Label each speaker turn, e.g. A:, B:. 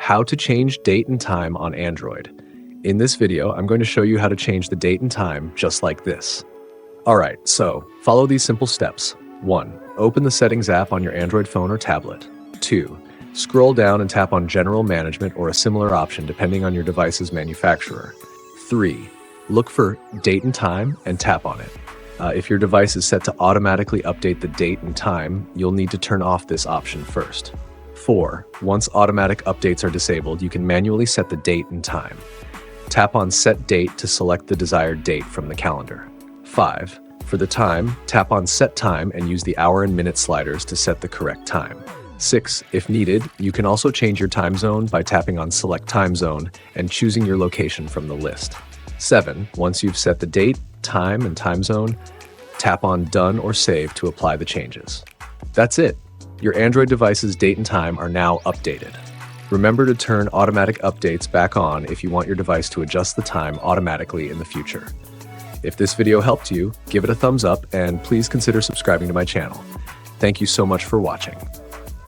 A: how to change date and time on Android. In this video, I'm going to show you how to change the date and time just like this. Alright, so follow these simple steps. 1. Open the Settings app on your Android phone or tablet. 2. Scroll down and tap on General Management or a similar option depending on your device's manufacturer. 3. Look for Date and Time and tap on it. If your device is set to automatically update the date and time, you'll need to turn off this option first. 4. Once automatic updates are disabled, you can manually set the date and time. Tap on Set Date to select the desired date from the calendar. 5. For the time, tap on Set Time and use the hour and minute sliders to set the correct time. 6. If needed, you can also change your time zone by tapping on Select Time Zone and choosing your location from the list. 7. Once you've set the date, time, and time zone, tap on Done or Save to apply the changes. That's it. Your Android device's date and time are now updated. Remember to turn automatic updates back on if you want your device to adjust the time automatically in the future. If this video helped you, give it a thumbs up and please consider subscribing to my channel. Thank you so much for watching.